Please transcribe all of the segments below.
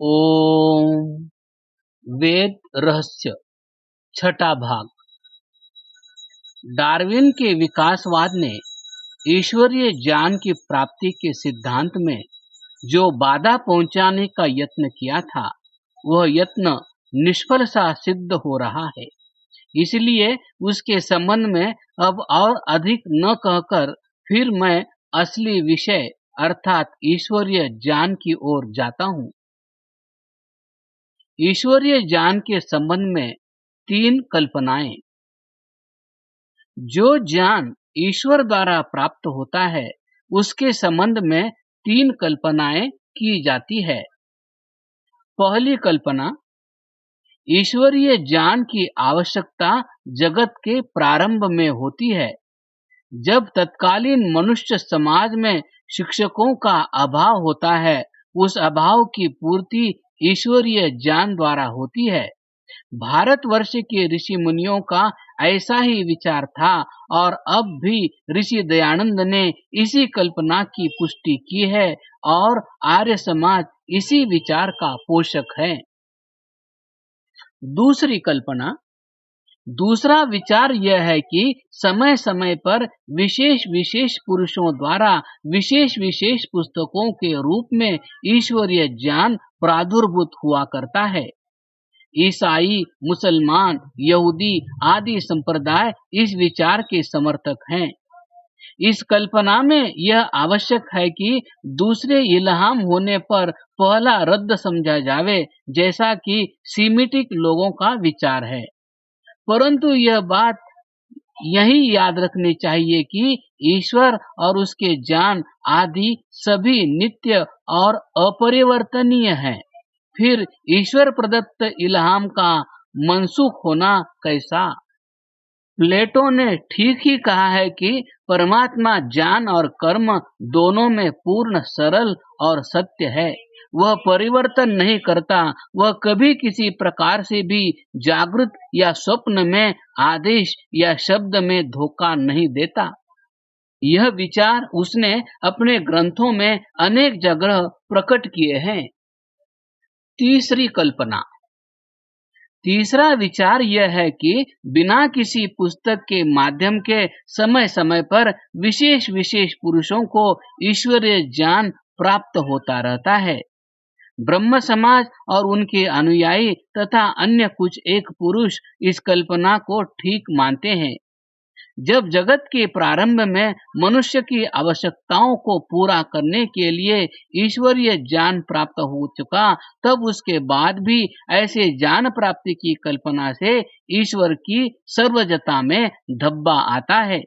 ओम वेद रहस्य छठा भाग। डार्विन के विकासवाद ने ईश्वरीय ज्ञान की प्राप्ति के सिद्धांत में जो बाधा पहुंचाने का यत्न किया था, वह यत्न निष्फल सा सिद्ध हो रहा है। इसलिए उसके संबंध में अब और अधिक न कहकर फिर मैं असली विषय अर्थात ईश्वरीय ज्ञान की ओर जाता हूँ। ईश्वरीय ज्ञान के संबंध में तीन कल्पनाएं। जो ज्ञान ईश्वर द्वारा प्राप्त होता है, उसके संबंध में तीन कल्पनाएं की जाती है। पहली कल्पना, ईश्वरीय ज्ञान की आवश्यकता जगत के प्रारंभ में होती है, जब तत्कालीन मनुष्य समाज में शिक्षकों का अभाव होता है। उस अभाव की पूर्ति ईश्वरीय ज्ञान द्वारा होती है। भारतवर्ष के ऋषि मुनियों का ऐसा ही विचार था और अब भी ऋषि दयानंद ने इसी कल्पना की पुष्टि की है और आर्य समाज इसी विचार का पोषक है। दूसरी कल्पना, दूसरा विचार यह है कि समय समय पर विशेष विशेष पुरुषों द्वारा विशेष विशेष पुस्तकों के रूप में ईश्वरीय ज्ञान प्रादुर्भूत हुआ करता है। ईसाई, मुसलमान, यहूदी आदि संप्रदाय इस विचार के समर्थक हैं। इस कल्पना में यह आवश्यक है कि दूसरे इल्हाम होने पर पहला रद्द समझा जावे, जैसा कि सीमिटिक लोगों का विचार है। परंतु यह बात यही याद रखनी चाहिए कि ईश्वर और उसके ज्ञान आदि सभी नित्य और अपरिवर्तनीय हैं। फिर ईश्वर प्रदत्त इल्हाम का मनसूख होना कैसा? प्लेटो ने ठीक ही कहा है कि परमात्मा ज्ञान और कर्म दोनों में पूर्ण सरल और सत्य है। वह परिवर्तन नहीं करता। वह कभी किसी प्रकार से भी जागृत या स्वप्न में आदेश या शब्द में धोखा नहीं देता। यह विचार उसने अपने ग्रंथों में अनेक जगह प्रकट किए हैं। तीसरी कल्पना, तीसरा विचार यह है कि बिना किसी पुस्तक के माध्यम के समय समय पर विशेष विशेष पुरुषों को ईश्वरीय ज्ञान प्राप्त होता रहता है। ब्रह्म समाज और उनके अनुयायी तथा अन्य कुछ एक पुरुष इस कल्पना को ठीक मानते हैं। जब जगत के प्रारंभ में मनुष्य की आवश्यकताओं को पूरा करने के लिए ईश्वरीय ज्ञान प्राप्त हो चुका, तब उसके बाद भी ऐसे ज्ञान प्राप्ति की कल्पना से ईश्वर की सर्वजता में धब्बा आता है।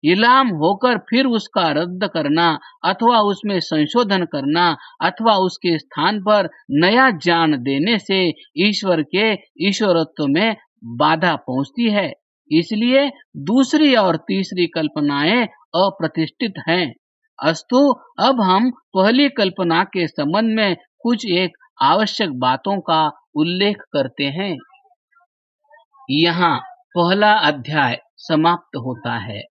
इल्हाम होकर फिर उसका रद्द करना अथवा उसमें संशोधन करना अथवा उसके स्थान पर नया ज्ञान देने से ईश्वर के ईश्वरत्व में बाधा पहुंचती है। इसलिए दूसरी और तीसरी कल्पनाएं अप्रतिष्ठित हैं। अस्तु, अब हम पहली कल्पना के संबंध में कुछ एक आवश्यक बातों का उल्लेख करते हैं। यहाँ पहला अध्याय समाप्त होता है।